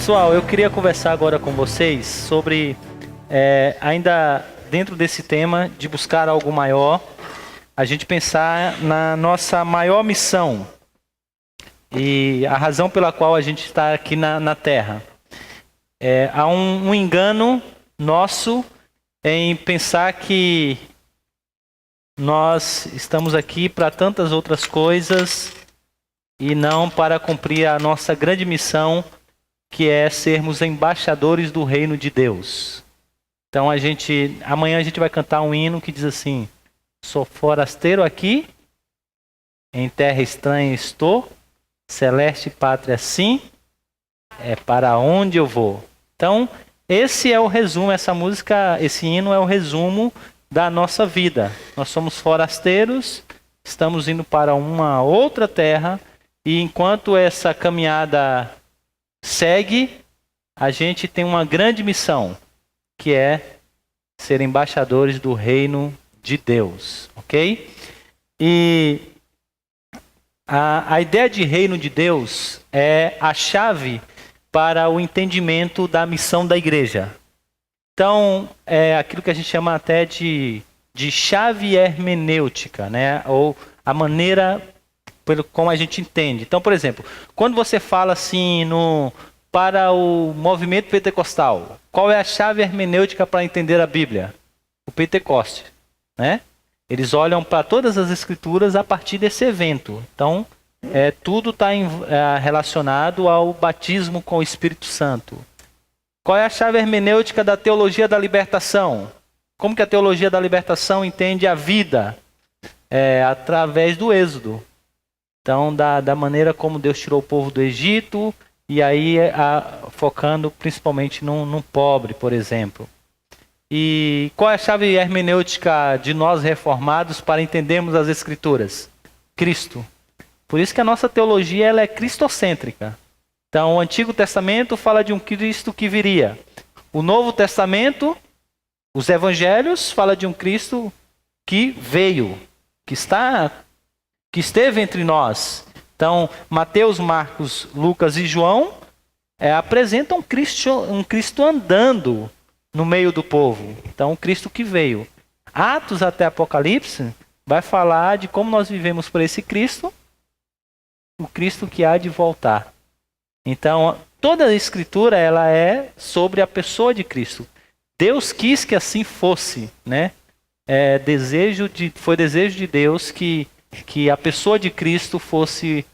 Pessoal, eu queria conversar agora com vocês sobre, ainda dentro desse tema de buscar algo maior, a gente pensar na nossa maior missão e a razão pela qual a gente está aqui na Terra. Há um engano nosso em pensar que nós estamos aqui para tantas outras coisas e não para cumprir a nossa grande missão, que é sermos embaixadores do reino de Deus. Então amanhã a gente vai cantar um hino que diz assim: sou forasteiro aqui, em terra estranha estou, celeste pátria sim, é para onde eu vou. Então esse é o resumo, essa música, esse hino é o resumo da nossa vida. Nós somos forasteiros, estamos indo para uma outra terra, e enquanto essa caminhada segue, a gente tem uma grande missão, que é ser embaixadores do reino de Deus, ok? E a ideia de reino de Deus é a chave para o entendimento da missão da igreja. Então, é aquilo que a gente chama até de chave hermenêutica, né? Ou a maneira como a gente entende. Então, por exemplo, quando você fala assim para o movimento pentecostal, qual é a chave hermenêutica para entender a Bíblia? O Pentecoste, né? Eles olham para todas as escrituras a partir desse evento. Então, tudo está relacionado ao batismo com o Espírito Santo. Qual é a chave hermenêutica da teologia da libertação? Como que a teologia da libertação entende a vida? Através do Êxodo. Então, da maneira como Deus tirou o povo do Egito, e aí focando principalmente num pobre, por exemplo. E qual é a chave hermenêutica de nós reformados para entendermos as Escrituras? Cristo. Por isso que a nossa teologia ela é cristocêntrica. Então, o Antigo Testamento fala de um Cristo que viria. O Novo Testamento, os Evangelhos, fala de um Cristo que veio, que esteve entre nós. Então, Mateus, Marcos, Lucas e João apresentam um Cristo andando no meio do povo. Então, um Cristo que veio. Atos até Apocalipse vai falar de como nós vivemos por esse Cristo, o Cristo que há de voltar. Então, toda a Escritura ela é sobre a pessoa de Cristo. Deus quis que assim fosse, né? Foi desejo de Deus que a pessoa de Cristo fosse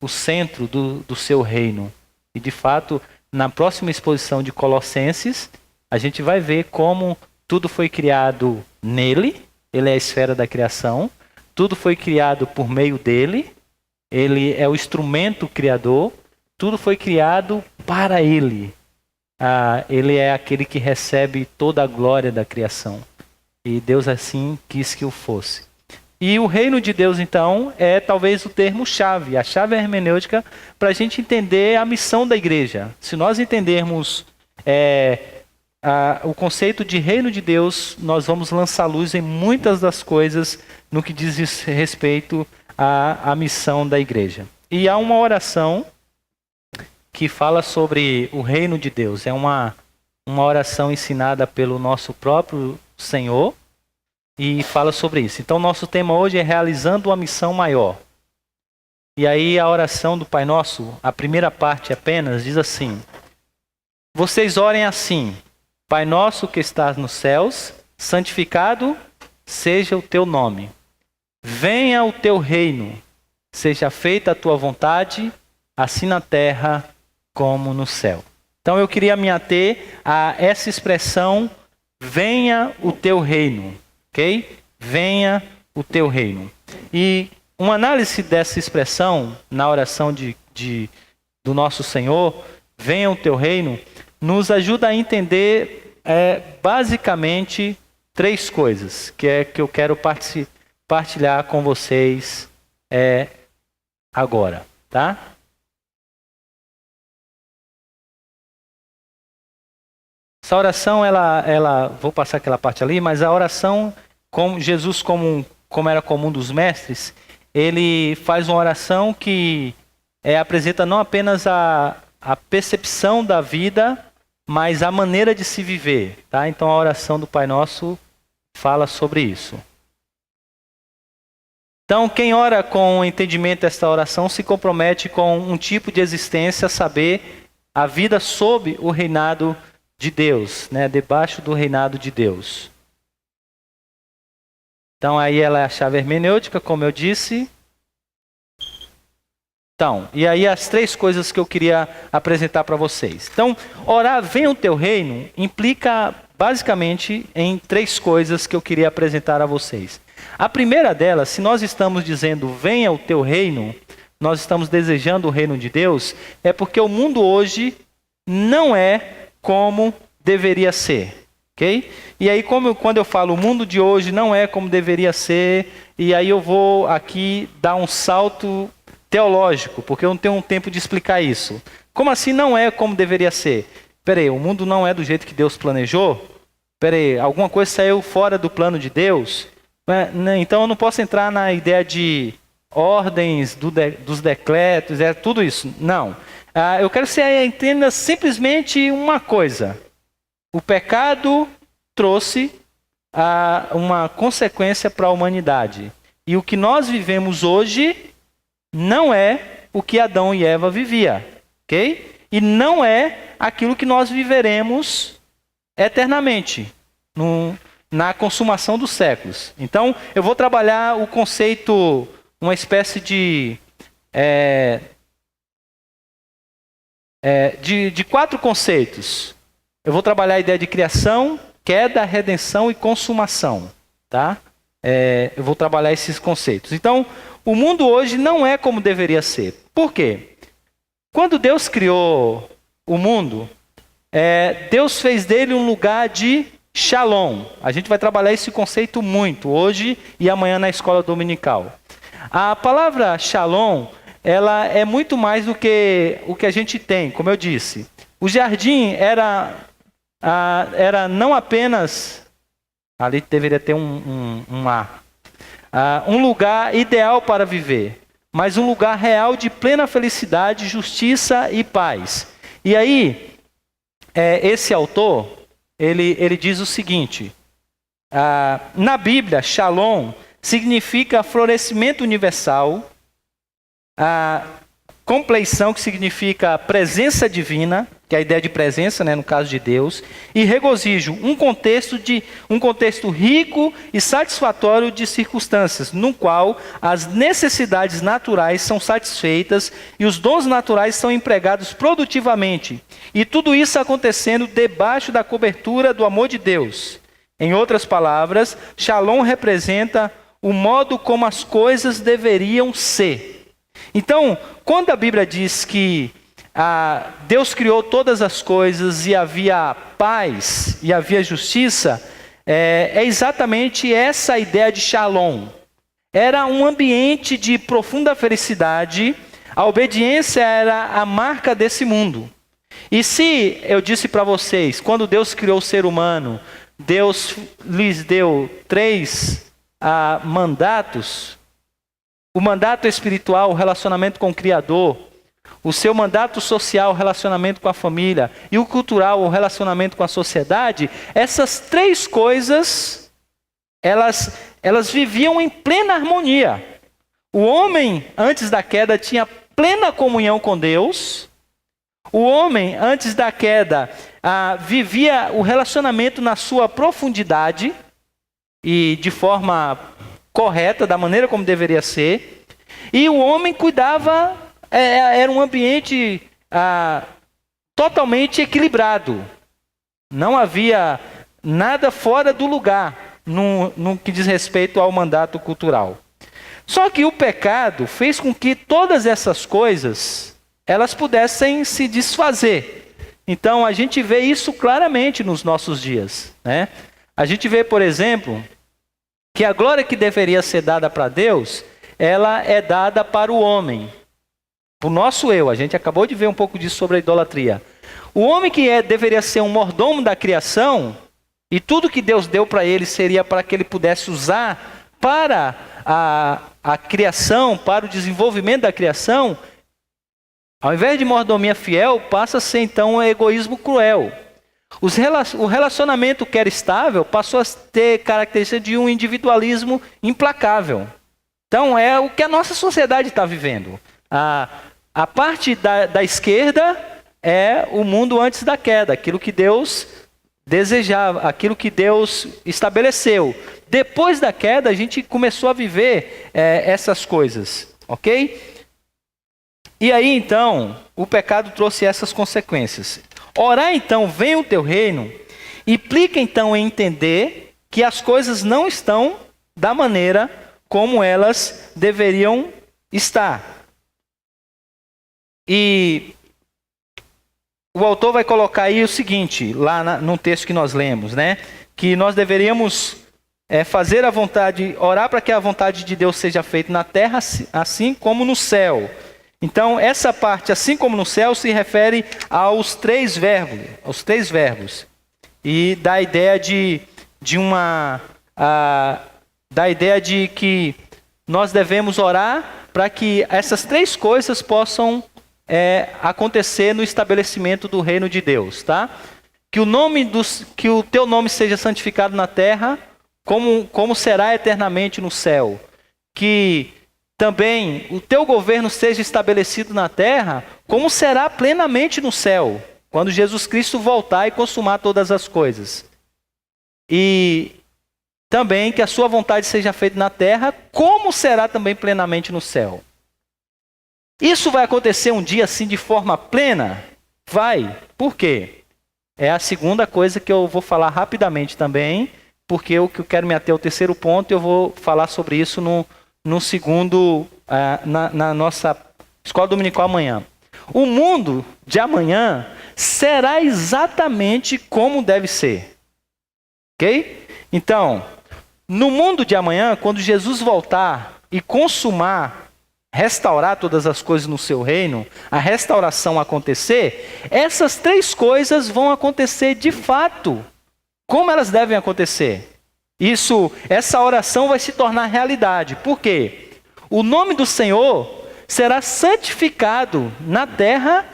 o centro do seu reino. E de fato, na próxima exposição de Colossenses, a gente vai ver como tudo foi criado nele, ele é a esfera da criação, tudo foi criado por meio dele, ele é o instrumento criador, tudo foi criado para ele. Ele é aquele que recebe toda a glória da criação. E Deus assim quis que o fosse. E o reino de Deus, então, é talvez o termo-chave, a chave hermenêutica para a gente entender a missão da igreja. Se nós entendermos o conceito de reino de Deus, nós vamos lançar luz em muitas das coisas no que diz respeito à missão da igreja. E há uma oração que fala sobre o reino de Deus. É uma oração ensinada pelo nosso próprio Senhor, e fala sobre isso. Então, nosso tema hoje é realizando uma missão maior. E aí a oração do Pai Nosso, a primeira parte apenas, diz assim: vocês orem assim: Pai Nosso que estás nos céus, santificado seja o teu nome. Venha o teu reino, seja feita a tua vontade, assim na terra como no céu. Então eu queria me ater a essa expressão: venha o teu reino. Ok? Venha o teu reino. E uma análise dessa expressão na oração do nosso Senhor, venha o teu reino, nos ajuda a entender basicamente três coisas que eu quero partilhar com vocês agora, tá? Essa oração, vou passar aquela parte ali, mas a oração, como Jesus, como era comum dos mestres, ele faz uma oração que apresenta não apenas a percepção da vida, mas a maneira de se viver, tá? Então a oração do Pai Nosso fala sobre isso. Então quem ora com o entendimento desta oração se compromete com um tipo de existência, saber a vida sob o reinado de Deus, né? Debaixo do reinado de Deus. Então aí ela é a chave hermenêutica, como eu disse. Então, e aí as três coisas que eu queria apresentar para vocês. Então, orar venha o teu reino implica basicamente em três coisas que eu queria apresentar a vocês. A primeira delas, se nós estamos dizendo venha o teu reino, nós estamos desejando o reino de Deus, é porque o mundo hoje não é como deveria ser. Okay? E aí, quando eu falo o mundo de hoje não é como deveria ser, e aí eu vou aqui dar um salto teológico, porque eu não tenho tempo de explicar isso. Como assim não é como deveria ser? Peraí, o mundo não é do jeito que Deus planejou? Peraí, alguma coisa saiu fora do plano de Deus? Então eu não posso entrar na ideia de ordens, dos decretos, tudo isso. Não. Eu quero que você entenda simplesmente uma coisa. O pecado trouxe uma consequência para a humanidade. E o que nós vivemos hoje não é o que Adão e Eva viviam. Ok? E não é aquilo que nós viveremos eternamente, na consumação dos séculos. Então, eu vou trabalhar o conceito, uma espécie de quatro conceitos. Eu vou trabalhar a ideia de criação, queda, redenção e consumação. Tá? Eu vou trabalhar esses conceitos. Então, o mundo hoje não é como deveria ser. Por quê? Quando Deus criou o mundo, Deus fez dele um lugar de shalom. A gente vai trabalhar esse conceito muito hoje e amanhã na escola dominical. A palavra shalom, ela é muito mais do que o que a gente tem, como eu disse. O jardim era não apenas... Ali deveria ter um ar. Um lugar ideal para viver, mas um lugar real de plena felicidade, justiça e paz. E aí, esse autor, ele diz o seguinte, na Bíblia, shalom significa florescimento universal, compleição, que significa presença divina, que é a ideia de presença, né, no caso de Deus, e regozijo, um contexto rico e satisfatório de circunstâncias, no qual as necessidades naturais são satisfeitas e os dons naturais são empregados produtivamente. E tudo isso acontecendo debaixo da cobertura do amor de Deus. Em outras palavras, shalom representa o modo como as coisas deveriam ser. Então, quando a Bíblia diz que Deus criou todas as coisas e havia paz e havia justiça, é exatamente essa ideia de shalom. Era um ambiente de profunda felicidade, a obediência era a marca desse mundo. E se eu disse para vocês, quando Deus criou o ser humano, Deus lhes deu 3 mandatos, o mandato espiritual, o relacionamento com o Criador, o seu mandato social, o relacionamento com a família, e o cultural, o relacionamento com a sociedade, essas 3 coisas, elas viviam em plena harmonia. O homem, antes da queda, tinha plena comunhão com Deus. O homem, antes da queda, vivia o relacionamento na sua profundidade e de forma correta, da maneira como deveria ser. E o homem cuidava, era um ambiente totalmente equilibrado. Não havia nada fora do lugar no que diz respeito ao mandato cultural. Só que o pecado fez com que todas essas coisas, elas pudessem se desfazer. Então a gente vê isso claramente nos nossos dias, né? A gente vê, por exemplo, que a glória que deveria ser dada para Deus, ela é dada para o homem, para o nosso eu. A gente acabou de ver um pouco disso sobre a idolatria. O homem que deveria ser um mordomo da criação, e tudo que Deus deu para ele seria para que ele pudesse usar para a criação, para o desenvolvimento da criação, Ao invés de mordomia fiel, passa a ser então um egoísmo cruel. O relacionamento que era estável passou a ter característica de um individualismo implacável. Então é o que a nossa sociedade está vivendo. A parte da esquerda é o mundo antes da queda, aquilo que Deus desejava, aquilo que Deus estabeleceu. Depois da queda, a gente começou a viver essas coisas, ok? E aí, então, o pecado trouxe essas consequências. Orar, então, venha o teu reino, implica, então, em entender que as coisas não estão da maneira como elas deveriam estar. E o autor vai colocar aí o seguinte, lá no texto que nós lemos, né? Que nós deveríamos fazer a vontade, orar para que a vontade de Deus seja feita na terra, assim como no céu. Então, essa parte, assim como no céu, se refere aos três verbos. E dá a ideia da ideia de que nós devemos orar para que essas três coisas possam acontecer no estabelecimento do reino de Deus, tá? Que o teu nome seja santificado na terra, como será eternamente no céu. Que também o teu governo seja estabelecido na terra, como será plenamente no céu, quando Jesus Cristo voltar e consumar todas as coisas. E também que a sua vontade seja feita na terra, como será também plenamente no céu. Isso vai acontecer um dia assim de forma plena? Vai. Por quê? É a segunda coisa que eu vou falar rapidamente também, porque eu quero me ater ao terceiro ponto e eu vou falar sobre isso no segundo, na nossa escola dominical amanhã. O mundo de amanhã será exatamente como deve ser. Ok? Então, no mundo de amanhã, quando Jesus voltar e consumar, restaurar todas as coisas no seu reino, a restauração acontecer, essas três coisas vão acontecer de fato, como elas devem acontecer. Essa oração vai se tornar realidade. Por quê? O nome do Senhor será santificado na terra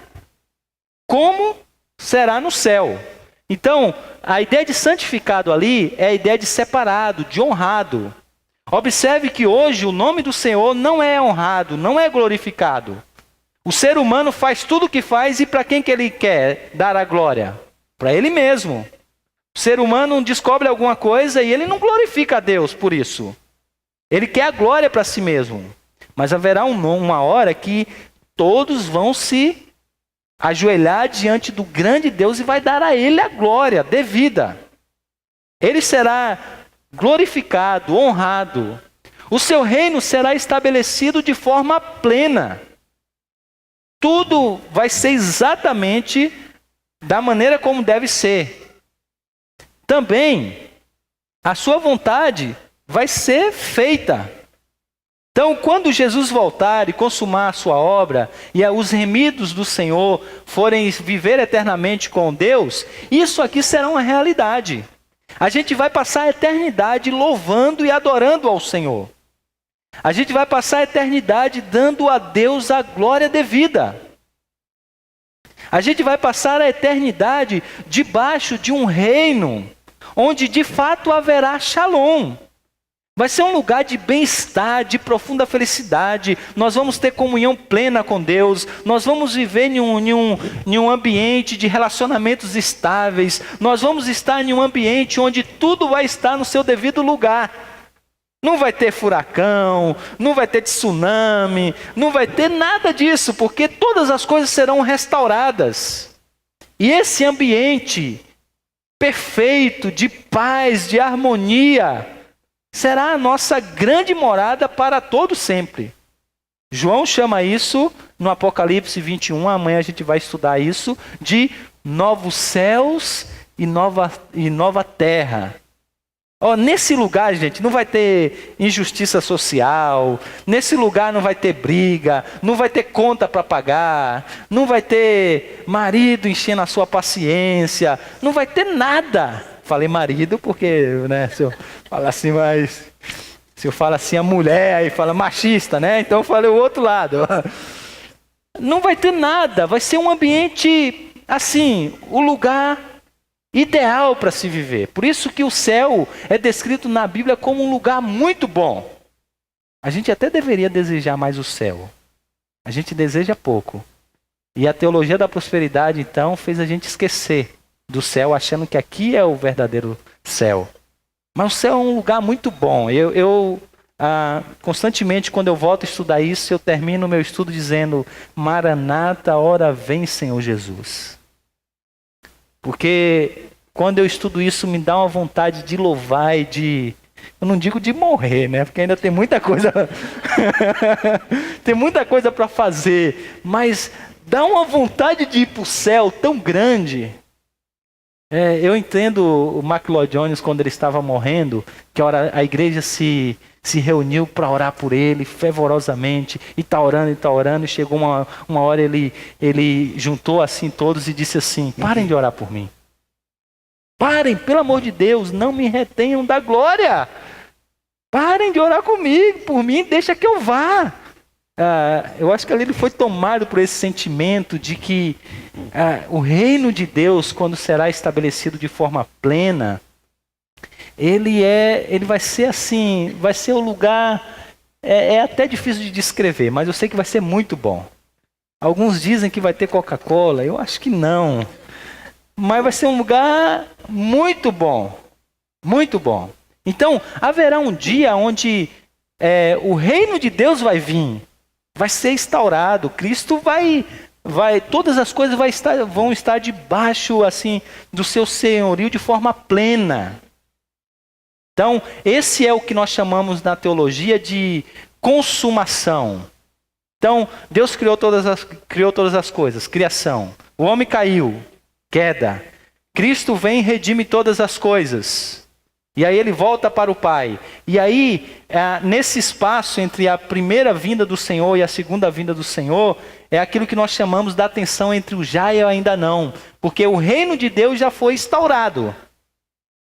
como será no céu. Então, a ideia de santificado ali é a ideia de separado, de honrado. Observe que hoje o nome do Senhor não é honrado, não é glorificado. O ser humano faz tudo o que faz e para quem que ele quer dar a glória? Para ele mesmo. O ser humano descobre alguma coisa e ele não glorifica a Deus por isso. Ele quer a glória para si mesmo. Mas haverá uma hora que todos vão se ajoelhar diante do grande Deus e vai dar a ele a glória devida. Ele será glorificado, honrado. O seu reino será estabelecido de forma plena. Tudo vai ser exatamente da maneira como deve ser. Também, a sua vontade vai ser feita. Então, quando Jesus voltar e consumar a sua obra, e os remidos do Senhor forem viver eternamente com Deus, isso aqui será uma realidade. A gente vai passar a eternidade louvando e adorando ao Senhor. A gente vai passar a eternidade dando a Deus a glória devida. A gente vai passar a eternidade debaixo de um reino onde de fato haverá shalom. Vai ser um lugar de bem-estar, de profunda felicidade. Nós vamos ter comunhão plena com Deus. Nós vamos viver em um ambiente de relacionamentos estáveis. Nós vamos estar em um ambiente onde tudo vai estar no seu devido lugar. Não vai ter furacão, não vai ter tsunami, não vai ter nada disso, porque todas as coisas serão restauradas. E esse ambiente perfeito, de paz, de harmonia, será a nossa grande morada para todo sempre. João chama isso, no Apocalipse 21, amanhã a gente vai estudar isso, de novos céus e nova terra. Nesse lugar, gente, não vai ter injustiça social, nesse lugar não vai ter briga, não vai ter conta para pagar, não vai ter marido enchendo a sua paciência, não vai ter nada. Falei marido porque, né, se eu falar assim, se eu falo assim a mulher, aí fala machista, né? Então eu falei o outro lado. não vai ter nada, vai ser um ambiente, assim, o lugar ideal para se viver. Por isso que o céu é descrito na Bíblia como um lugar muito bom. A gente até deveria desejar mais o céu. A gente deseja pouco. E a teologia da prosperidade, então, fez a gente esquecer do céu, achando que aqui é o verdadeiro céu. Mas o céu é um lugar muito bom. Constantemente, quando eu volto a estudar isso, eu termino o meu estudo dizendo: Maranata, ora vem, Senhor Jesus. Porque quando eu estudo isso, me dá uma vontade de louvar e de... Eu não digo de morrer, né? Porque ainda tem muita coisa... tem muita coisa para fazer. Mas dá uma vontade de ir para o céu tão grande. Eu entendo o Mark Jones quando ele estava morrendo, que a igreja se reuniu para orar por ele fervorosamente, e está orando, e chegou uma hora ele juntou assim todos e disse assim: parem de orar por mim. Parem, pelo amor de Deus, não me retenham da glória. Parem de orar comigo, por mim, deixa que eu vá. Eu acho que ali ele foi tomado por esse sentimento de que o reino de Deus, quando será estabelecido de forma plena, ele vai ser assim, vai ser um lugar, é até difícil de descrever, mas eu sei que vai ser muito bom. Alguns dizem que vai ter Coca-Cola, eu acho que não. Mas vai ser um lugar muito bom, muito bom. Então, haverá um dia onde o reino de Deus vai vir, vai ser instaurado. Cristo vai todas as coisas vão estar debaixo assim do seu senhorio de forma plena. Então, esse é o que nós chamamos na teologia de consumação. Então, Deus criou todas as coisas, criação. O homem caiu, queda. Cristo vem e redime todas as coisas. E aí ele volta para o Pai. E aí, nesse espaço entre a primeira vinda do Senhor e a segunda vinda do Senhor, é aquilo que nós chamamos da tensão entre o já e o ainda não. Porque o reino de Deus já foi instaurado.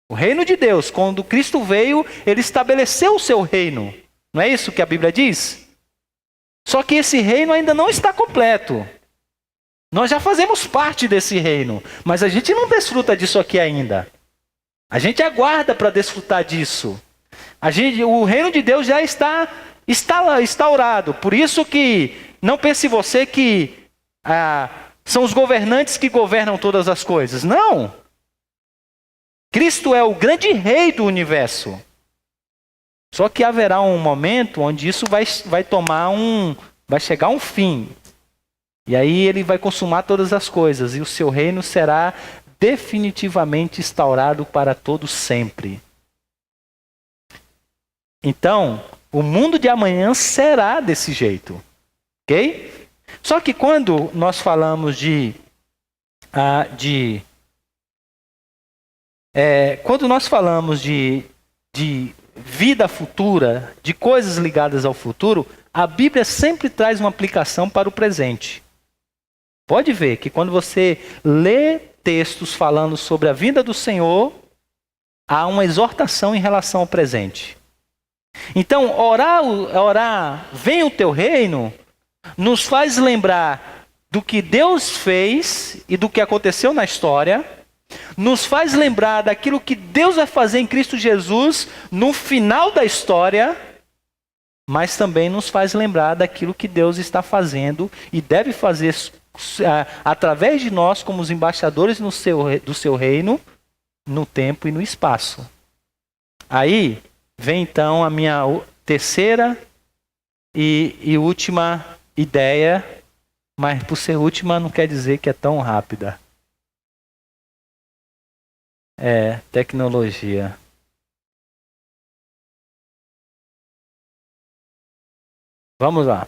O reino de Deus, quando Cristo veio, ele estabeleceu o seu reino. Não é isso que a Bíblia diz? Só que esse reino ainda não está completo. Nós já fazemos parte desse reino, mas a gente não desfruta disso aqui ainda. A gente aguarda para desfrutar disso. O reino de Deus já está instaurado. Por isso que não pense você que são os governantes que governam todas as coisas. Não. Cristo é o grande rei do universo. Só que haverá um momento onde isso vai chegar a um fim. E aí ele vai consumar todas as coisas. E o seu reino será definitivamente instaurado para todo sempre. Então, o mundo de amanhã será desse jeito. Ok? Só que quando nós falamos quando nós falamos de vida futura, de coisas ligadas ao futuro, a Bíblia sempre traz uma aplicação para o presente. Pode ver que quando você lê textos falando sobre a vinda do Senhor, há uma exortação em relação ao presente. Então, orar, venha o teu reino, nos faz lembrar do que Deus fez e do que aconteceu na história, nos faz lembrar daquilo que Deus vai fazer em Cristo Jesus no final da história, mas também nos faz lembrar daquilo que Deus está fazendo e deve fazer através de nós como os embaixadores do seu reino, no tempo e no espaço. Aí vem então a minha terceira e última ideia, mas por ser última não quer dizer que é tão rápida. Tecnologia. Vamos lá.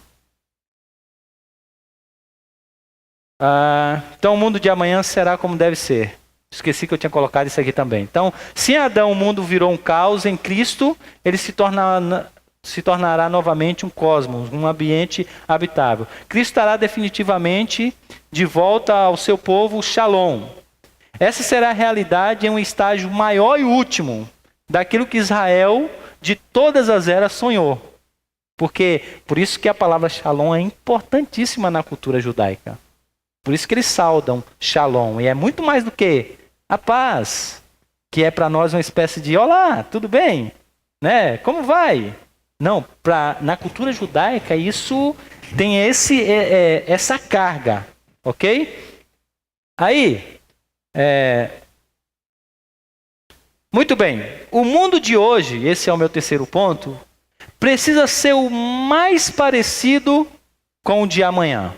Então o mundo de amanhã será como deve ser. Esqueci que eu tinha colocado isso aqui também. Então, se em Adão o mundo virou um caos, em Cristo ele se tornará novamente um cosmos, um ambiente habitável. Cristo estará definitivamente de volta ao seu povo, Shalom. Essa será a realidade em um estágio maior e último daquilo que Israel de todas as eras sonhou. Porque, por isso que a palavra shalom é importantíssima na cultura judaica. Por isso que eles saudam shalom. E é muito mais do que a paz, que é para nós uma espécie de, olá, tudo bem? Né? Como vai? Não, na cultura judaica isso tem essa carga, ok? Aí, muito bem, o mundo de hoje, esse é o meu terceiro ponto, precisa ser o mais parecido com o de amanhã.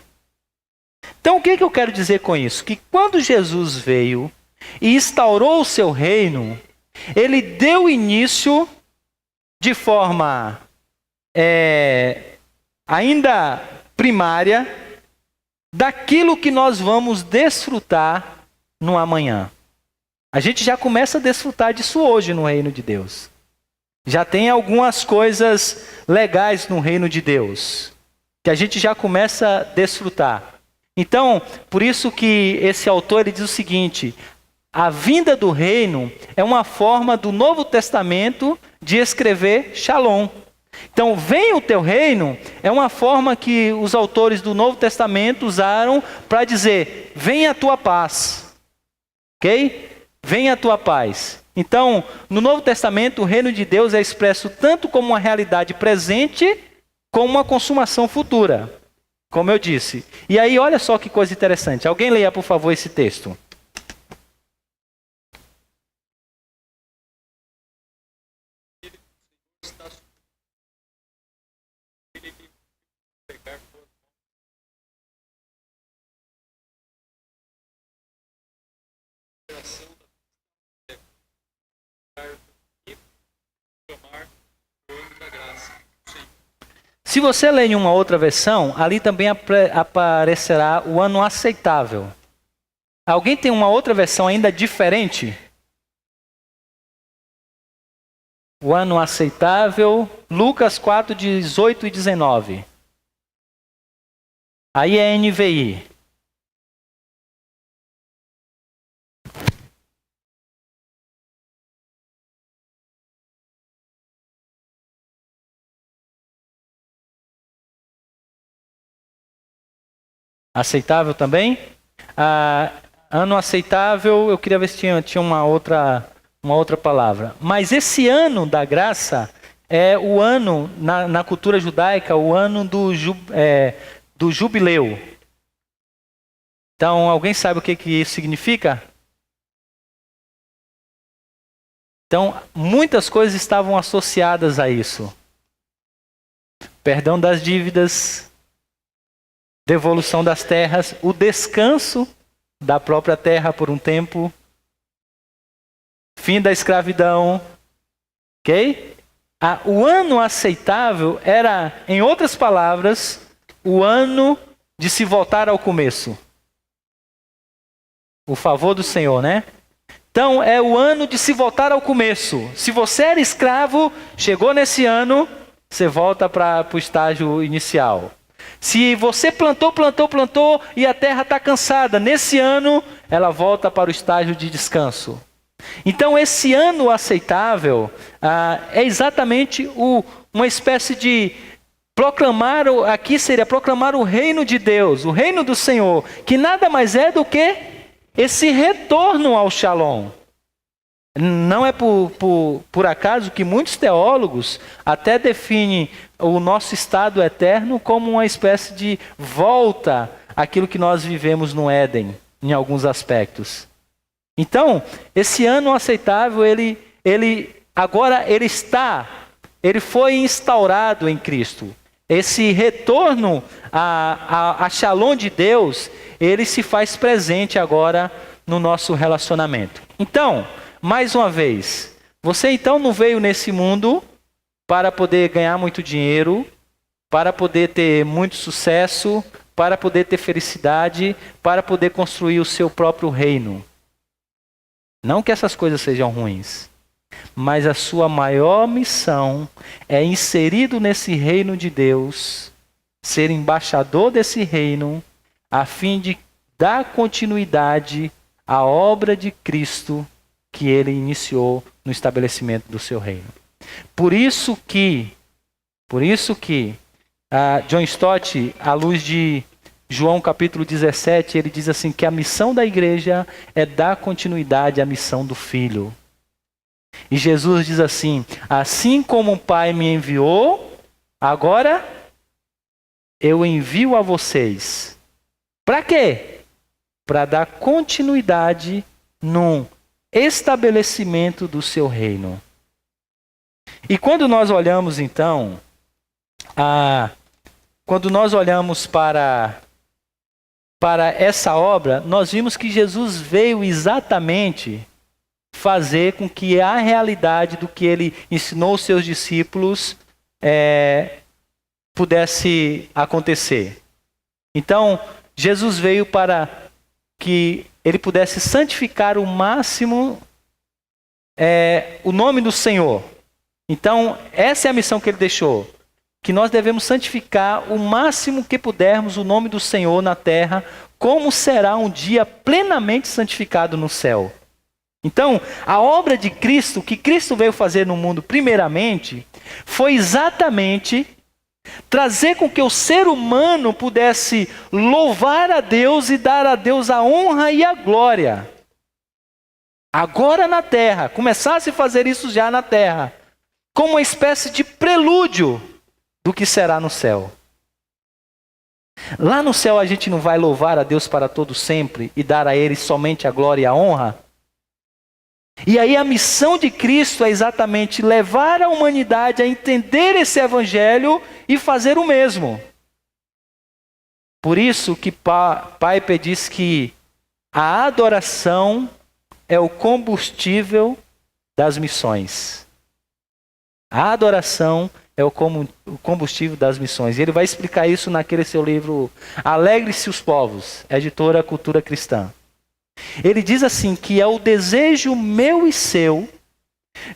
Então o que eu quero dizer com isso? Que quando Jesus veio e instaurou o seu reino, ele deu início de forma ainda primária daquilo que nós vamos desfrutar no amanhã. A gente já começa a desfrutar disso hoje no reino de Deus. Já tem algumas coisas legais no reino de Deus, que a gente já começa a desfrutar. Então, por isso que esse autor ele diz o seguinte: a vinda do reino é uma forma do Novo Testamento de escrever Shalom. Então, venha o teu reino é uma forma que os autores do Novo Testamento usaram para dizer, venha a tua paz. Ok? Venha a tua paz. Então, no Novo Testamento, o reino de Deus é expresso tanto como uma realidade presente, como uma consumação futura. Como eu disse. E aí, olha só que coisa interessante. Alguém leia, por favor, esse texto. Se você ler em uma outra versão, ali também aparecerá o ano aceitável. Alguém tem uma outra versão ainda diferente? O ano aceitável, Lucas 4, 18 e 19. Aí é NVI. Aceitável também? Ano aceitável, eu queria ver se tinha uma outra palavra. Mas esse ano da graça é o ano, na cultura judaica, o ano do jubileu. Então, alguém sabe o que isso significa? Então, muitas coisas estavam associadas a isso. Perdão das dívidas, devolução das terras, o descanso da própria terra por um tempo, fim da escravidão, ok? O ano aceitável era, em outras palavras, o ano de se voltar ao começo. O favor do Senhor, né? Então, é o ano de se voltar ao começo. Se você era escravo, chegou nesse ano, você volta para o estágio inicial. Se você plantou e a terra está cansada, nesse ano ela volta para o estágio de descanso. Então esse ano aceitável é exatamente uma espécie de proclamar, aqui seria proclamar o reino de Deus, o reino do Senhor, que nada mais é do que esse retorno ao Shalom. Não é por acaso que muitos teólogos até definem o nosso estado eterno como uma espécie de volta àquilo que nós vivemos no Éden, em alguns aspectos. Então, esse ano aceitável, ele foi instaurado em Cristo. Esse retorno a Shalom de Deus, ele se faz presente agora no nosso relacionamento. Então, mais uma vez, você então não veio nesse mundo para poder ganhar muito dinheiro, para poder ter muito sucesso, para poder ter felicidade, para poder construir o seu próprio reino. Não que essas coisas sejam ruins, mas a sua maior missão é inserido nesse reino de Deus, ser embaixador desse reino, a fim de dar continuidade à obra de Cristo que ele iniciou no estabelecimento do seu reino. Por isso que Por isso que John Stott, à luz de João capítulo 17, ele diz assim que a missão da igreja é dar continuidade à missão do Filho. E Jesus diz assim: assim como o Pai me enviou, agora eu envio a vocês. Para quê? Para dar continuidade no estabelecimento do seu reino. E quando nós olhamos então, quando nós olhamos para essa obra, nós vimos que Jesus veio exatamente fazer com que a realidade do que ele ensinou os seus discípulos pudesse acontecer. Então, Jesus veio para que ele pudesse santificar o máximo o nome do Senhor. Então, essa é a missão que ele deixou. Que nós devemos santificar o máximo que pudermos o nome do Senhor na terra, como será um dia plenamente santificado no céu. Então, a obra de Cristo, que Cristo veio fazer no mundo primeiramente, foi exatamente trazer com que o ser humano pudesse louvar a Deus e dar a Deus a honra e a glória. Agora na terra, começasse a fazer isso já na terra, como uma espécie de prelúdio do que será no céu. Lá no céu a gente não vai louvar a Deus para todo sempre e dar a Ele somente a glória e a honra? E aí a missão de Cristo é exatamente levar a humanidade a entender esse evangelho e fazer o mesmo. Por isso que Piper diz que a adoração é o combustível das missões. A adoração é o combustível das missões. E ele vai explicar isso naquele seu livro Alegre-se os Povos, editora Cultura Cristã. Ele diz assim que é o desejo meu e seu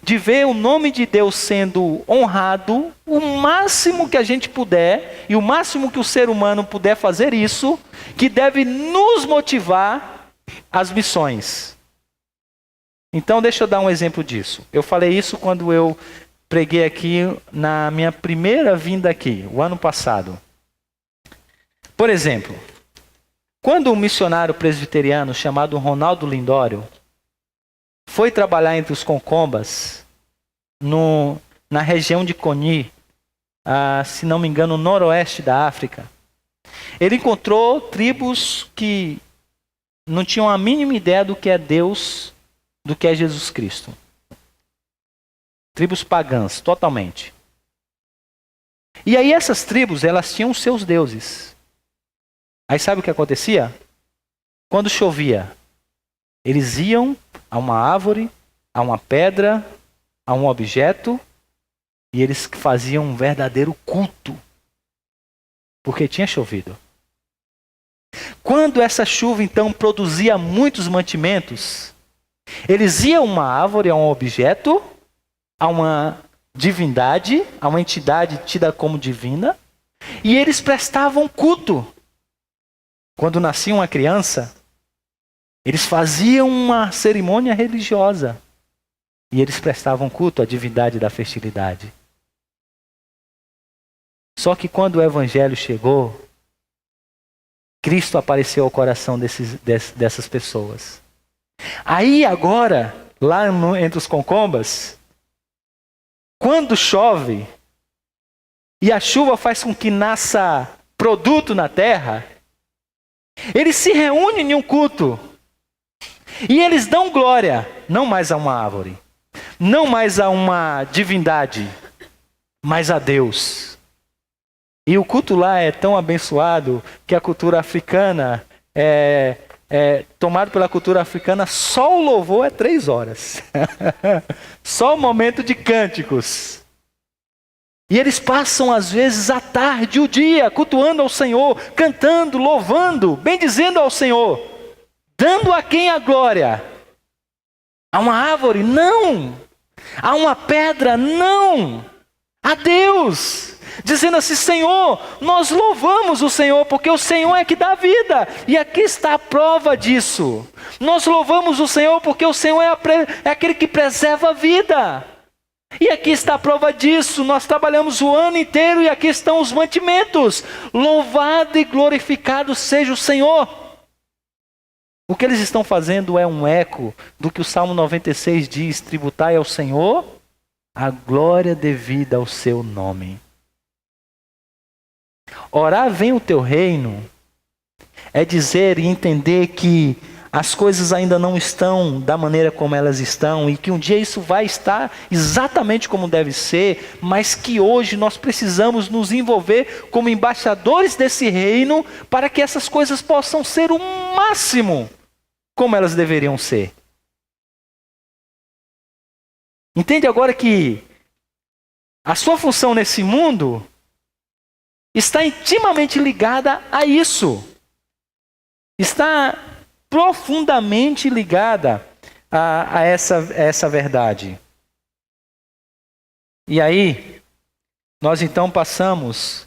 de ver o nome de Deus sendo honrado o máximo que a gente puder e o máximo que o ser humano puder fazer isso, que deve nos motivar às missões. Então deixa eu dar um exemplo disso. Eu falei isso quando eu preguei aqui na minha primeira vinda aqui, o ano passado. Por exemplo, quando um missionário presbiteriano chamado Ronaldo Lindório foi trabalhar entre os concombas, na região de Coni, se não me engano, no noroeste da África, ele encontrou tribos que não tinham a mínima ideia do que é Deus, do que é Jesus Cristo. Tribos pagãs, totalmente. E aí essas tribos, elas tinham os seus deuses. Aí sabe o que acontecia? Quando chovia, eles iam a uma árvore, a uma pedra, a um objeto, e eles faziam um verdadeiro culto, porque tinha chovido. Quando essa chuva então produzia muitos mantimentos, eles iam a uma árvore, a um objeto, a uma divindade, a uma entidade tida como divina, e eles prestavam culto. Quando nascia uma criança, eles faziam uma cerimônia religiosa e eles prestavam culto à divindade da fertilidade. Só que quando o evangelho chegou, Cristo apareceu ao coração dessas pessoas. Aí agora, lá entre os concombas, quando chove e a chuva faz com que nasça produto na terra, eles se reúnem em um culto e eles dão glória, não mais a uma árvore, não mais a uma divindade, mas a Deus. E o culto lá é tão abençoado que a cultura africana, tomado pela cultura africana, só o louvor é 3 horas. Só o momento de cânticos. E eles passam às vezes a tarde, o dia, cultuando ao Senhor, cantando, louvando, bendizendo ao Senhor. Dando a quem a glória? A uma árvore? Não. A uma pedra? Não. A Deus. Dizendo assim, Senhor, nós louvamos o Senhor, porque o Senhor é que dá vida. E aqui está a prova disso. Nós louvamos o Senhor, porque o Senhor é aquele que preserva a vida. E aqui está a prova disso. Nós trabalhamos o ano inteiro e aqui estão os mantimentos. Louvado e glorificado seja o Senhor. O que eles estão fazendo é um eco do que o Salmo 96 diz: tributai ao Senhor a glória devida ao seu nome. Orar venha o teu reino é dizer e entender que as coisas ainda não estão da maneira como elas estão e que um dia isso vai estar exatamente como deve ser, mas que hoje nós precisamos nos envolver como embaixadores desse reino para que essas coisas possam ser o máximo como elas deveriam ser. Entende agora que a sua função nesse mundo está intimamente ligada a isso. Está profundamente ligada a essa verdade. E aí, nós então passamos,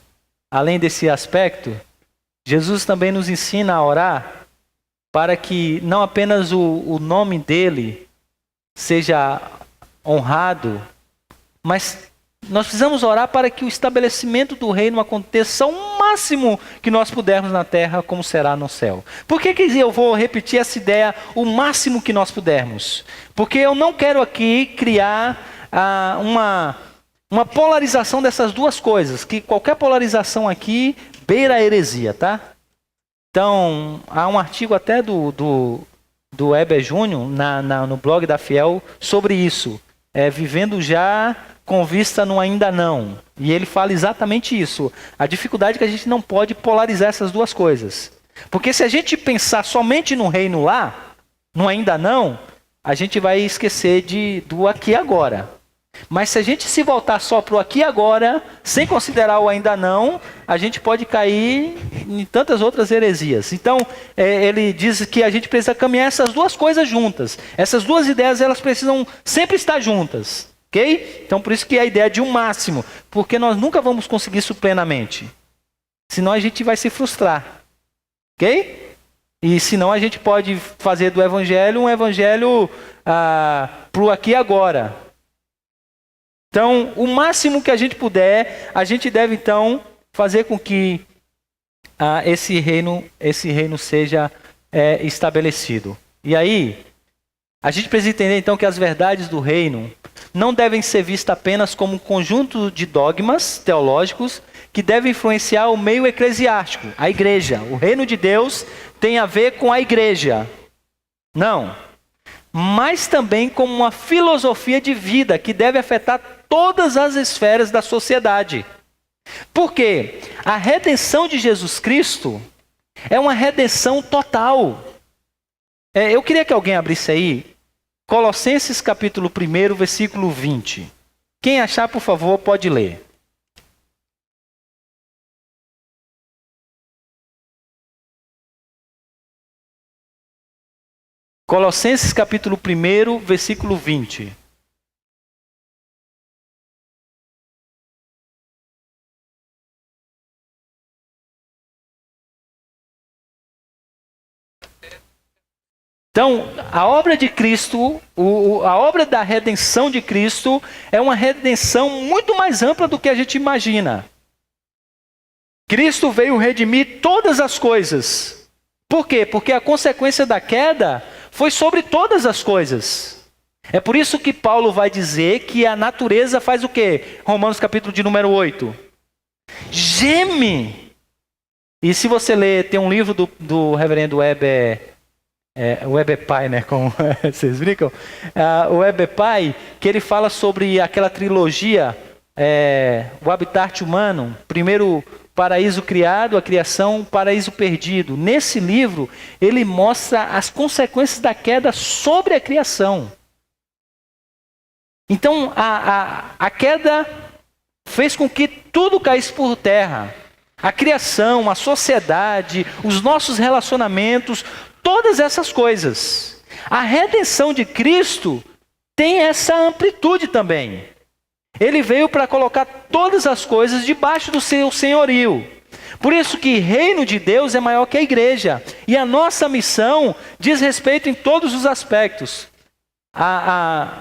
além desse aspecto, Jesus também nos ensina a orar para que não apenas o nome dele seja honrado, mas nós precisamos orar para que o estabelecimento do reino aconteça o máximo que nós pudermos na terra, como será no céu. Por que eu vou repetir essa ideia, o máximo que nós pudermos? Porque eu não quero aqui criar uma polarização dessas duas coisas, que qualquer polarização aqui beira a heresia, tá? Então, há um artigo até do Heber Júnior no blog da Fiel sobre isso, vivendo já com vista no ainda não. E ele fala exatamente isso. A dificuldade é que a gente não pode polarizar essas duas coisas. Porque se a gente pensar somente no reino lá, no ainda não, a gente vai esquecer do aqui e agora. Mas se a gente se voltar só para o aqui e agora, sem considerar o ainda não, a gente pode cair em tantas outras heresias. Então, ele diz que a gente precisa caminhar essas duas coisas juntas. Essas duas ideias, elas precisam sempre estar juntas. Ok? Então, por isso que é a ideia de um máximo. Porque nós nunca vamos conseguir isso plenamente. Senão a gente vai se frustrar. Ok? E senão a gente pode fazer do evangelho um evangelho para o aqui e agora. Então, o máximo que a gente puder, a gente deve então fazer com que esse reino seja estabelecido. E aí, a gente precisa entender então que as verdades do reino não devem ser vistas apenas como um conjunto de dogmas teológicos que devem influenciar o meio eclesiástico, a igreja. O reino de Deus tem a ver com a igreja. Não. Mas também como uma filosofia de vida que deve afetar todas as esferas da sociedade. Por quê? A redenção de Jesus Cristo é uma redenção total. Eu queria que alguém abrisse aí Colossenses capítulo 1, versículo 20. Quem achar, por favor, pode ler. Colossenses capítulo 1, versículo 20. Então, a obra de Cristo, a obra da redenção de Cristo é uma redenção muito mais ampla do que a gente imagina. Cristo veio redimir todas as coisas. Por quê? Porque a consequência da queda foi sobre todas as coisas. É por isso que Paulo vai dizer que a natureza faz o quê? Romanos capítulo de número 8. Geme! E se você ler, tem um livro do reverendo Weber... o Weber Pai, né? Como vocês brincam? O Weber Pai, que ele fala sobre aquela trilogia, o habitat humano, primeiro paraíso criado, a criação, paraíso perdido. Nesse livro, ele mostra as consequências da queda sobre a criação. Então, a queda fez com que tudo caísse por terra. A criação, a sociedade, os nossos relacionamentos, todas essas coisas. A redenção de Cristo tem essa amplitude também. Ele veio para colocar todas as coisas debaixo do seu senhorio. Por isso que reino de Deus é maior que a igreja. E a nossa missão diz respeito em todos os aspectos.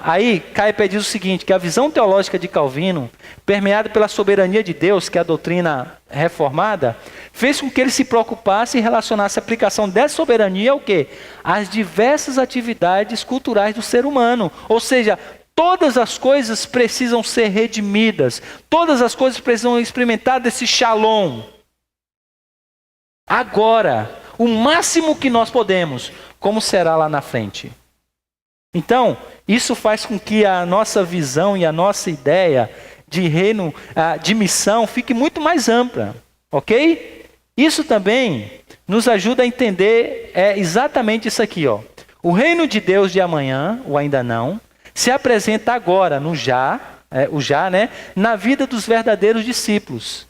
Aí Kuyper diz o seguinte, que a visão teológica de Calvino, permeada pela soberania de Deus, que é a doutrina reformada, fez com que ele se preocupasse e relacionasse a aplicação dessa soberania ao quê? Às diversas atividades culturais do ser humano. Ou seja, todas as coisas precisam ser redimidas, todas as coisas precisam experimentar desse shalom. Agora, o máximo que nós podemos, como será lá na frente? Então, isso faz com que a nossa visão e a nossa ideia de reino, de missão, fique muito mais ampla, ok? Isso também nos ajuda a entender exatamente isso aqui, ó. O reino de Deus de amanhã, ou ainda não, se apresenta agora, no já, na vida dos verdadeiros discípulos.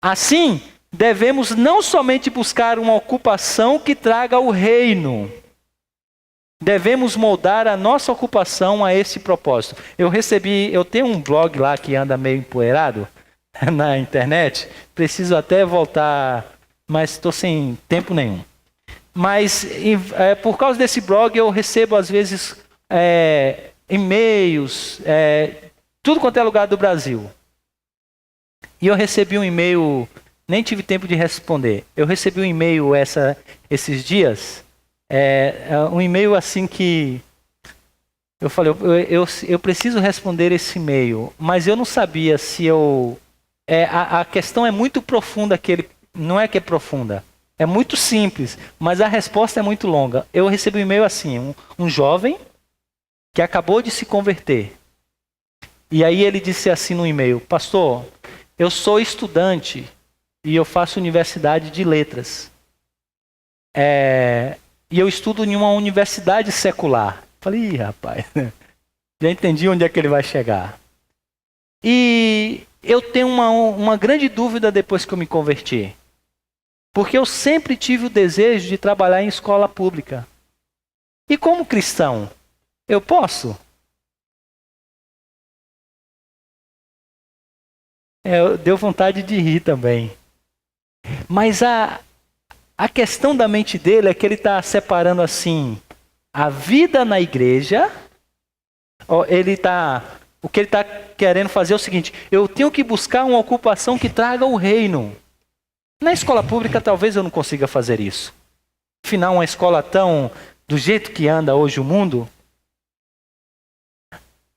Assim, devemos não somente buscar uma ocupação que traga o reino, devemos moldar a nossa ocupação a esse propósito. Eu tenho um blog lá que anda meio empoeirado na internet, preciso até voltar, mas estou sem tempo nenhum. Mas por causa desse blog eu recebo às vezes e-mails, tudo quanto é lugar do Brasil. E eu recebi um e-mail, nem tive tempo de responder. Eu recebi um e-mail esses dias, um e-mail assim que eu falei, eu preciso responder esse e-mail, mas eu não sabia se eu... a questão é muito profunda, não é que é profunda, é muito simples, mas a resposta é muito longa. Eu recebi um e-mail assim, um jovem que acabou de se converter. E aí ele disse assim no e-mail, pastor, eu sou estudante e eu faço universidade de letras. E eu estudo em uma universidade secular. Falei, rapaz, já entendi onde é que ele vai chegar. E eu tenho uma grande dúvida depois que eu me converti. Porque eu sempre tive o desejo de trabalhar em escola pública. E como cristão, eu posso? Deu vontade de rir também. Mas a questão da mente dele é que ele está separando assim, a vida na igreja, o que ele está querendo fazer é o seguinte, eu tenho que buscar uma ocupação que traga o reino. Na escola pública talvez eu não consiga fazer isso. Afinal, uma escola do jeito que anda hoje o mundo.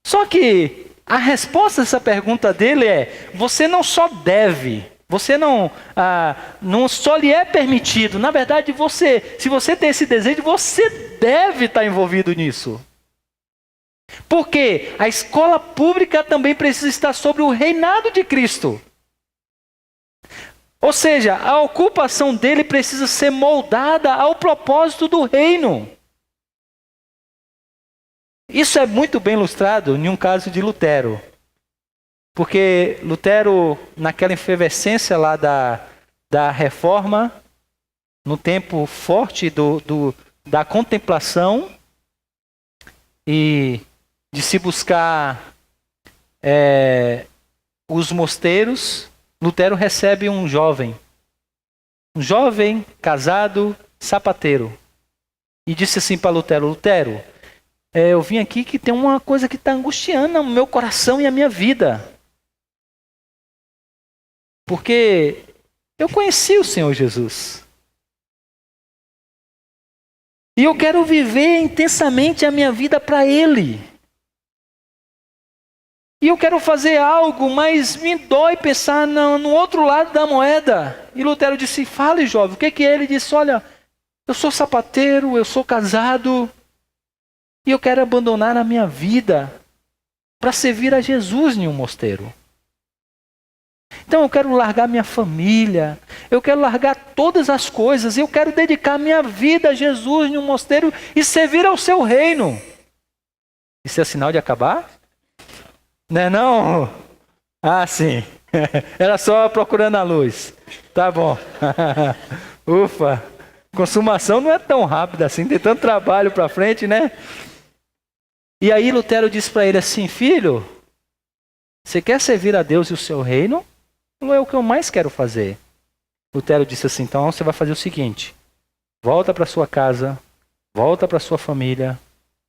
Só que a resposta a essa pergunta dele é, você não só deve, você não só lhe é permitido. Na verdade, se você tem esse desejo, você deve estar envolvido nisso. Porque a escola pública também precisa estar sobre o reinado de Cristo. Ou seja, a ocupação dele precisa ser moldada ao propósito do reino. Isso é muito bem ilustrado em um caso de Lutero. Porque Lutero, naquela efervescência lá da reforma, no tempo forte da contemplação e de se buscar os mosteiros, Lutero recebe um jovem casado, sapateiro, e disse assim para Lutero, Lutero, eu vim aqui que tem uma coisa que está angustiando o meu coração e a minha vida. Porque eu conheci o Senhor Jesus. E eu quero viver intensamente a minha vida para Ele. E eu quero fazer algo, mas me dói pensar no outro lado da moeda. E Lutero disse, fale jovem, o que é? Ele disse, olha, eu sou sapateiro, eu sou casado, e eu quero abandonar a minha vida para servir a Jesus em um mosteiro. Então eu quero largar minha família, eu quero largar todas as coisas, eu quero dedicar minha vida a Jesus em um mosteiro e servir ao seu reino. Isso é sinal de acabar? Não é não? Ah, sim. Era só procurando a luz. Tá bom. Ufa. Consumação não é tão rápida assim, tem tanto trabalho para frente, né? E aí Lutero disse para ele assim, filho, você quer servir a Deus e o seu reino? Não é o que eu mais quero fazer. Lutero disse assim, então você vai fazer o seguinte, volta para sua casa, volta para sua família,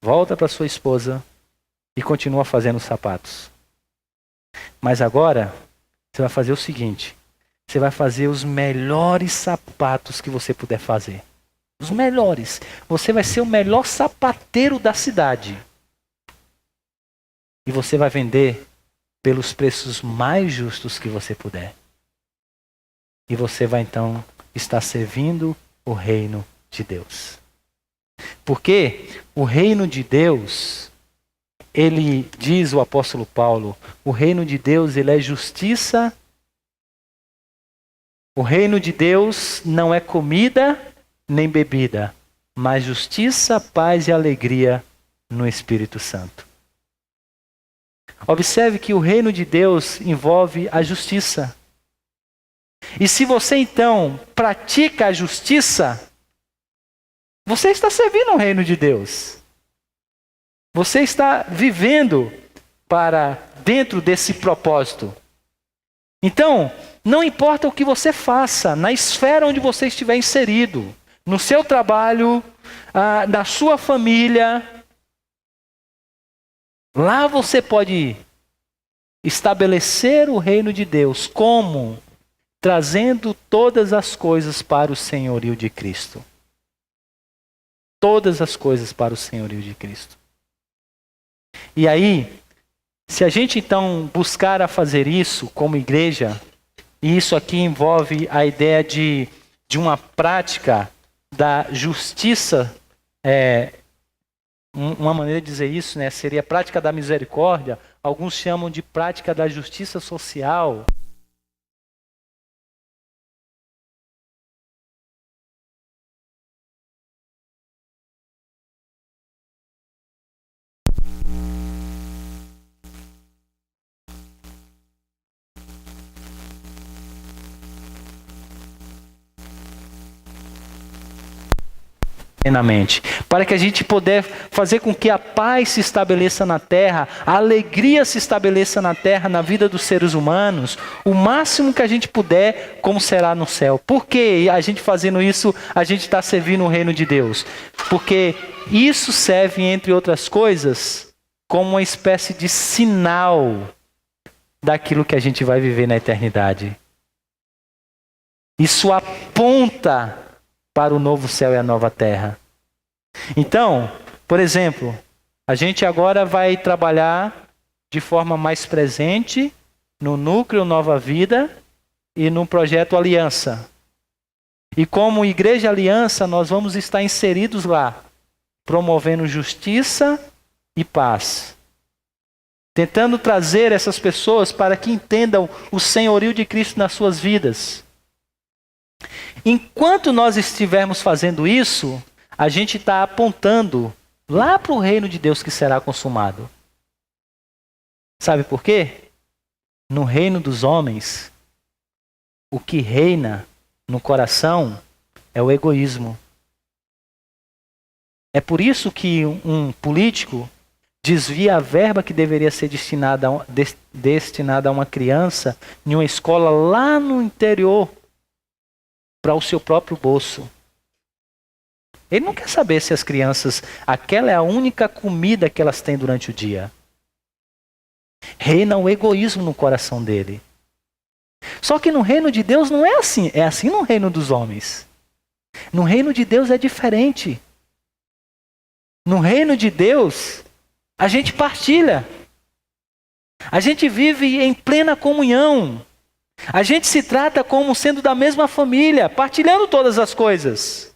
volta para sua esposa e continua fazendo os sapatos. Mas agora, você vai fazer o seguinte: você vai fazer os melhores sapatos que você puder fazer. Os melhores. Você vai ser o melhor sapateiro da cidade. E você vai vender pelos preços mais justos que você puder. E você vai então estar servindo o reino de Deus. Porque o reino de Deus, ele diz o apóstolo Paulo, o reino de Deus, ele é justiça. O reino de Deus não é comida nem bebida, mas justiça, paz e alegria no Espírito Santo. Observe que o reino de Deus envolve a justiça. E se você então pratica a justiça, você está servindo o reino de Deus. Você está vivendo para dentro desse propósito. Então, não importa o que você faça, na esfera onde você estiver inserido, no seu trabalho, na sua família, lá você pode estabelecer o reino de Deus. Como? Trazendo todas as coisas para o senhorio de Cristo. Todas as coisas para o senhorio de Cristo. E aí, se a gente então buscar a fazer isso como igreja, e isso aqui envolve a ideia de uma prática da justiça, uma maneira de dizer isso, né, seria a prática da misericórdia. Alguns chamam de prática da justiça social. Plenamente, para que a gente puder fazer com que a paz se estabeleça na terra, a alegria se estabeleça na terra, na vida dos seres humanos, o máximo que a gente puder, como será no céu. Por que a gente fazendo isso, a gente está servindo o reino de Deus? Porque isso serve, entre outras coisas, como uma espécie de sinal daquilo que a gente vai viver na eternidade. Isso aponta para o novo céu e a nova terra. Então, por exemplo, a gente agora vai trabalhar de forma mais presente no Núcleo Nova Vida e no Projeto Aliança. E como Igreja Aliança, nós vamos estar inseridos lá, promovendo justiça e paz. Tentando trazer essas pessoas para que entendam o senhorio de Cristo nas suas vidas. Enquanto nós estivermos fazendo isso, a gente está apontando lá para o reino de Deus que será consumado. Sabe por quê? No reino dos homens, o que reina no coração é o egoísmo. É por isso que um político desvia a verba que deveria ser destinada a uma criança em uma escola lá no interior, para o seu próprio bolso. Ele não quer saber se as crianças, aquela é a única comida que elas têm durante o dia. Reina o egoísmo no coração dele. Só que no reino de Deus não é assim. É assim no reino dos homens. No reino de Deus é diferente. No reino de Deus, a gente partilha. A gente vive em plena comunhão. A gente se trata como sendo da mesma família, partilhando todas as coisas.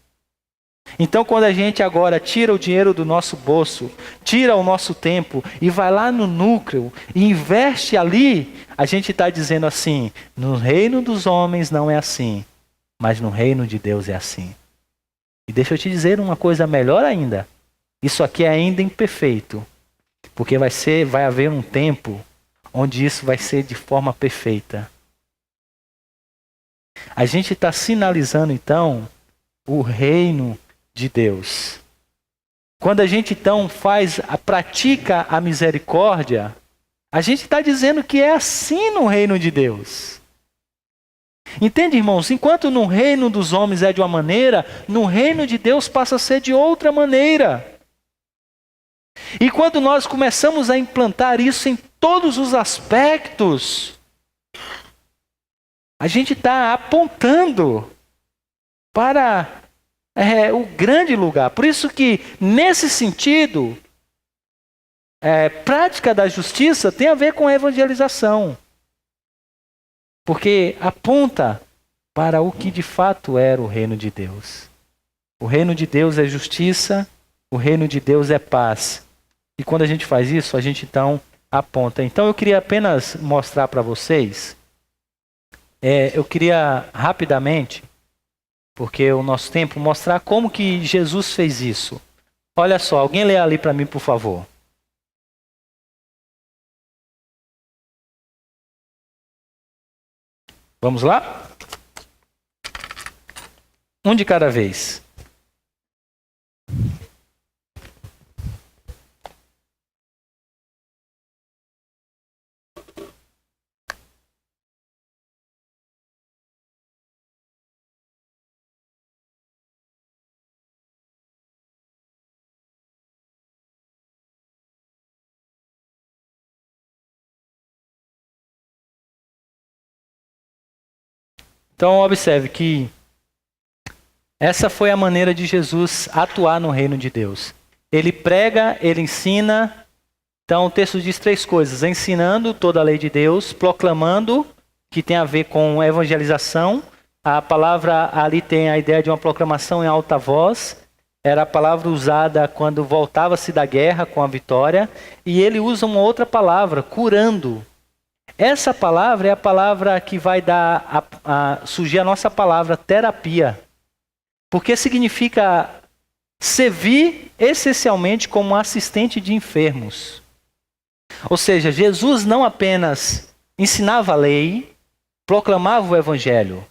Então, quando a gente agora tira o dinheiro do nosso bolso, tira o nosso tempo e vai lá no núcleo e investe ali, a gente está dizendo assim: no reino dos homens não é assim, mas no reino de Deus é assim. E deixa eu te dizer uma coisa melhor ainda. Isso aqui é ainda imperfeito, porque vai haver um tempo onde isso vai ser de forma perfeita. A gente está sinalizando, então, o reino de Deus. Quando a gente, então, pratica a misericórdia, a gente está dizendo que é assim no reino de Deus. Entende, irmãos? Enquanto no reino dos homens é de uma maneira, no reino de Deus passa a ser de outra maneira. E quando nós começamos a implantar isso em todos os aspectos, a gente está apontando para o grande lugar. Por isso que, nesse sentido, prática da justiça tem a ver com evangelização. Porque aponta para o que de fato era o reino de Deus. O reino de Deus é justiça, o reino de Deus é paz. E quando a gente faz isso, a gente então aponta. Então eu queria apenas mostrar para vocês, eu queria rapidamente, porque o nosso tempo, mostrar como que Jesus fez isso. Olha só, alguém lê ali para mim, por favor. Vamos lá? Um de cada vez. Então observe que essa foi a maneira de Jesus atuar no reino de Deus. Ele prega, ele ensina. Então o texto diz 3 coisas: ensinando toda a lei de Deus, proclamando, que tem a ver com evangelização. A palavra ali tem a ideia de uma proclamação em alta voz. Era a palavra usada quando voltava-se da guerra com a vitória. E ele usa uma outra palavra, curando. Essa palavra é a palavra que vai dar surgir a nossa palavra terapia. Porque significa servir essencialmente como assistente de enfermos. Ou seja, Jesus não apenas ensinava a lei, proclamava o evangelho.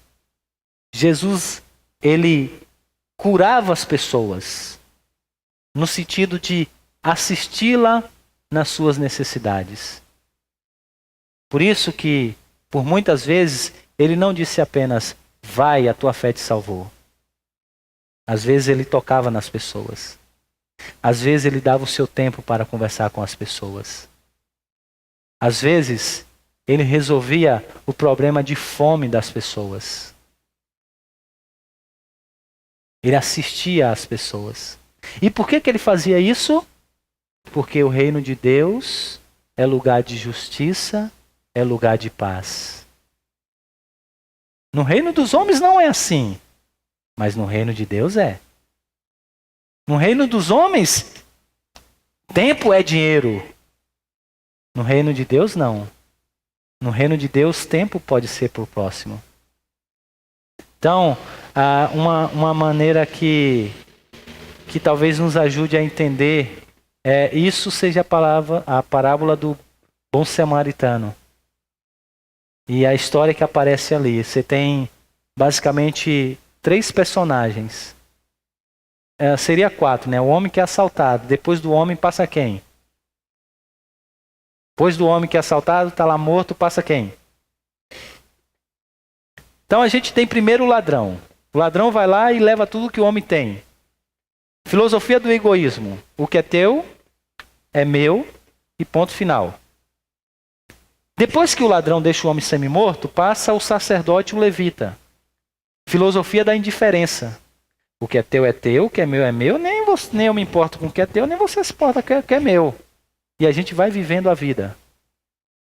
Jesus, ele curava as pessoas no sentido de assisti-la nas suas necessidades. Por isso que, por muitas vezes, ele não disse apenas, vai, a tua fé te salvou. Às vezes ele tocava nas pessoas. Às vezes ele dava o seu tempo para conversar com as pessoas. Às vezes ele resolvia o problema de fome das pessoas. Ele assistia às pessoas. E por que ele fazia isso? Porque o reino de Deus é lugar de justiça, é lugar de paz. No reino dos homens não é assim, mas no reino de Deus é. No reino dos homens, tempo é dinheiro. No reino de Deus, não. No reino de Deus, tempo pode ser para o próximo. Então, uma maneira que talvez nos ajude a entender, isso seja a parábola do bom samaritano. E a história que aparece ali. Você tem basicamente 3 personagens. Seria 4, né? O homem que é assaltado. Depois do homem passa quem? Depois do homem que é assaltado, está lá morto, passa quem? Então a gente tem primeiro o ladrão. O ladrão vai lá e leva tudo que o homem tem. Filosofia do egoísmo. O que é teu é meu e ponto final. Depois que o ladrão deixa o homem semi-morto, passa o sacerdote e o levita. Filosofia da indiferença. O que é teu, o que é meu, nem eu me importo com o que é teu, nem você se importa com o que é meu. E a gente vai vivendo a vida.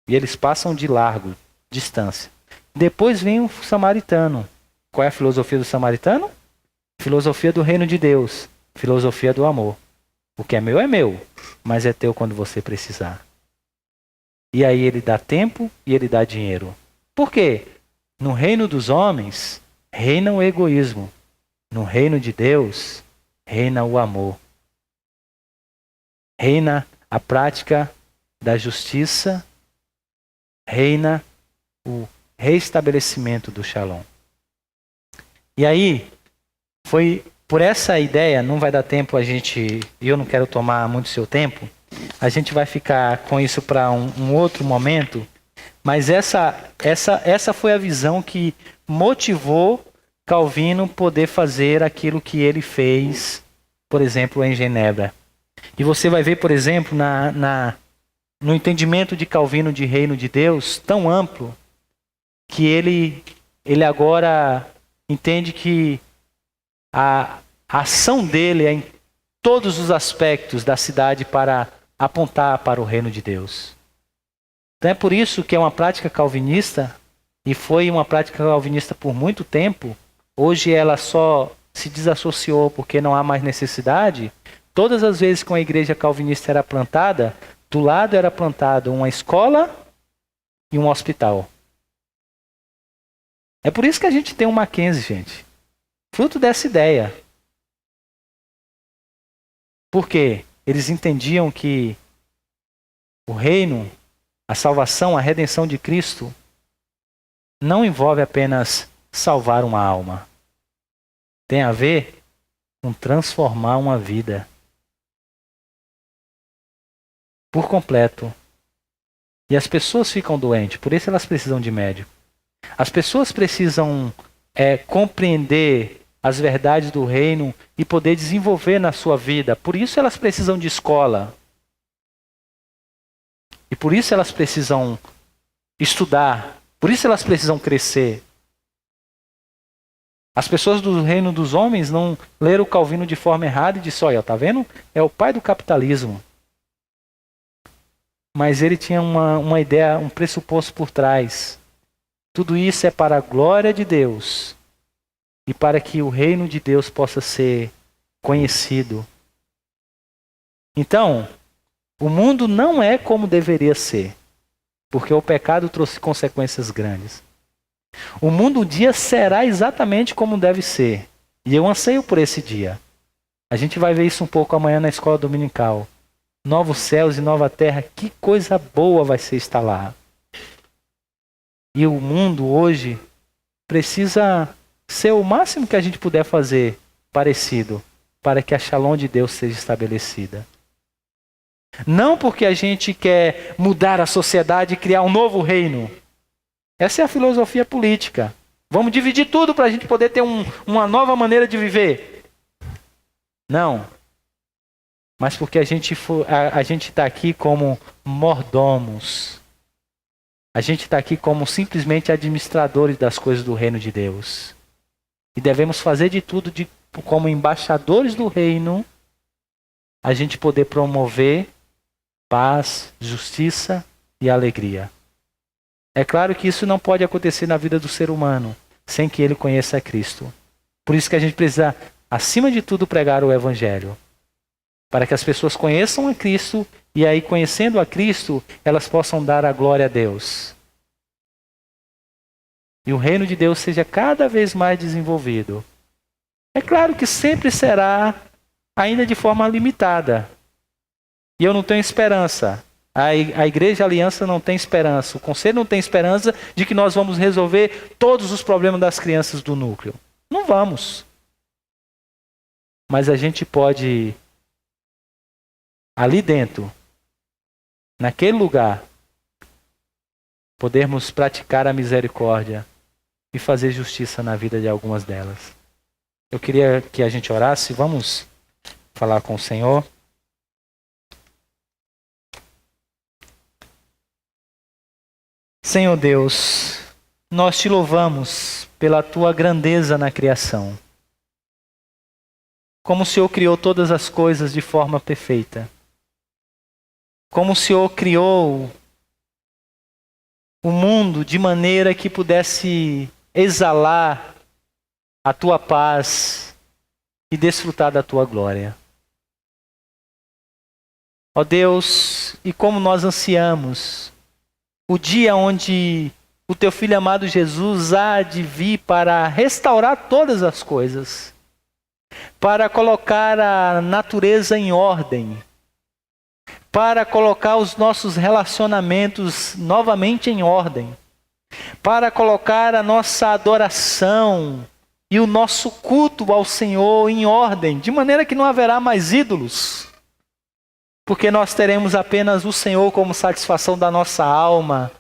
E eles passam de largo, distância. Depois vem o samaritano. Qual é a filosofia do samaritano? Filosofia do reino de Deus. Filosofia do amor. O que é meu, mas é teu quando você precisar. E aí ele dá tempo e ele dá dinheiro. Por quê? No reino dos homens, reina o egoísmo. No reino de Deus, reina o amor. Reina a prática da justiça, reina o reestabelecimento do Shalom. E aí, foi por essa ideia, não vai dar tempo eu não quero tomar muito seu tempo, a gente vai ficar com isso para um outro momento, mas essa foi a visão que motivou Calvino poder fazer aquilo que ele fez, por exemplo, em Genebra. E você vai ver, por exemplo, no entendimento de Calvino de reino de Deus, tão amplo, que ele agora entende que a ação dele é em todos os aspectos da cidade para apontar para o reino de Deus. Então é por isso que é uma prática calvinista, e foi uma prática calvinista por muito tempo. Hoje ela só se desassociou porque não há mais necessidade. Todas as vezes que uma igreja calvinista era plantada, do lado era plantado uma escola e um hospital. É por isso que a gente tem um Mackenzie, gente. Fruto dessa ideia. Por quê? Eles entendiam que o reino, a salvação, a redenção de Cristo não envolve apenas salvar uma alma. Tem a ver com transformar uma vida por completo. E as pessoas ficam doentes, por isso elas precisam de médico. As pessoas precisam compreender as verdades do reino e poder desenvolver na sua vida. Por isso elas precisam de escola. E por isso elas precisam estudar. Por isso elas precisam crescer. As pessoas do reino dos homens não leram o Calvino de forma errada e disseram, olha, tá vendo? É o pai do capitalismo. Mas ele tinha uma ideia, um pressuposto por trás. Tudo isso é para a glória de Deus e para que o reino de Deus possa ser conhecido. Então, o mundo não é como deveria ser, porque o pecado trouxe consequências grandes. O mundo um dia será exatamente como deve ser, e eu anseio por esse dia. A gente vai ver isso um pouco amanhã na escola dominical. Novos céus e nova terra, que coisa boa vai ser estar lá. E o mundo hoje precisa ser o máximo que a gente puder fazer parecido, para que a Shalom de Deus seja estabelecida. Não porque a gente quer mudar a sociedade e criar um novo reino. Essa é a filosofia política. Vamos dividir tudo para a gente poder ter uma nova maneira de viver. Não. Mas porque a gente está aqui como mordomos. A gente está aqui como simplesmente administradores das coisas do reino de Deus. E devemos fazer de tudo como embaixadores do reino, a gente poder promover paz, justiça e alegria. É claro que isso não pode acontecer na vida do ser humano sem que ele conheça a Cristo. Por isso que a gente precisa, acima de tudo, pregar o Evangelho. Para que as pessoas conheçam a Cristo e aí, conhecendo a Cristo, elas possam dar a glória a Deus. E o reino de Deus seja cada vez mais desenvolvido. É claro que sempre será ainda de forma limitada. E eu não tenho esperança. A Igreja Aliança não tem esperança. O Conselho não tem esperança de que nós vamos resolver todos os problemas das crianças do núcleo. Não vamos. Mas a gente pode, ali dentro, naquele lugar, podermos praticar a misericórdia e fazer justiça na vida de algumas delas. Eu queria que a gente orasse. Vamos falar com o Senhor. Senhor Deus, nós te louvamos pela tua grandeza na criação. Como o Senhor criou todas as coisas de forma perfeita. Como o Senhor criou o mundo de maneira que pudesse exalar a tua paz e desfrutar da tua glória. Ó Deus, e como nós ansiamos o dia onde o teu Filho amado Jesus há de vir para restaurar todas as coisas, para colocar a natureza em ordem, para colocar os nossos relacionamentos novamente em ordem, para colocar a nossa adoração e o nosso culto ao Senhor em ordem, de maneira que não haverá mais ídolos, porque nós teremos apenas o Senhor como satisfação da nossa alma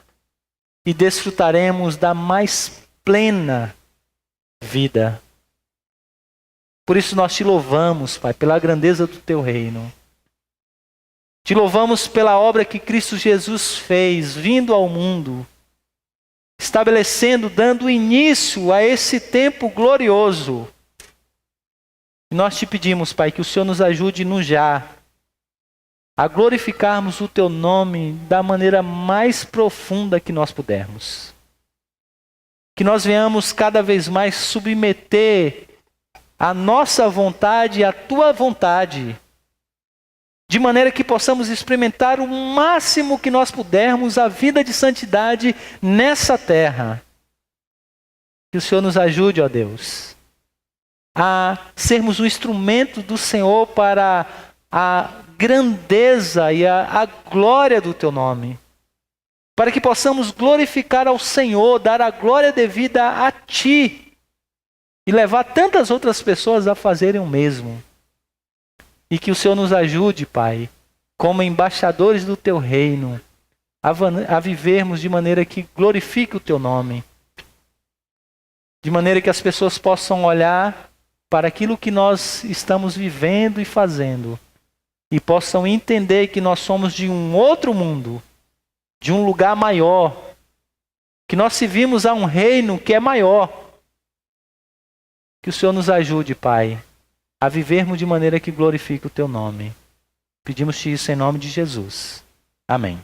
e desfrutaremos da mais plena vida. Por isso nós te louvamos, Pai, pela grandeza do teu reino. Te louvamos pela obra que Cristo Jesus fez, vindo ao mundo, estabelecendo, dando início a esse tempo glorioso. E nós te pedimos, Pai, que o Senhor nos ajude no já, a glorificarmos o Teu nome da maneira mais profunda que nós pudermos. Que nós venhamos cada vez mais submeter a nossa vontade à Tua vontade, de maneira que possamos experimentar o máximo que nós pudermos a vida de santidade nessa terra. Que o Senhor nos ajude, ó Deus, a sermos um instrumento do Senhor para a grandeza e a glória do Teu nome. Para que possamos glorificar ao Senhor, dar a glória devida a Ti e levar tantas outras pessoas a fazerem o mesmo. E que o Senhor nos ajude, Pai, como embaixadores do Teu reino, a vivermos de maneira que glorifique o Teu nome. De maneira que as pessoas possam olhar para aquilo que nós estamos vivendo e fazendo e possam entender que nós somos de um outro mundo, de um lugar maior, que nós servimos a um reino que é maior. Que o Senhor nos ajude, Pai, a vivermos de maneira que glorifique o Teu nome. Pedimos-te isso em nome de Jesus. Amém.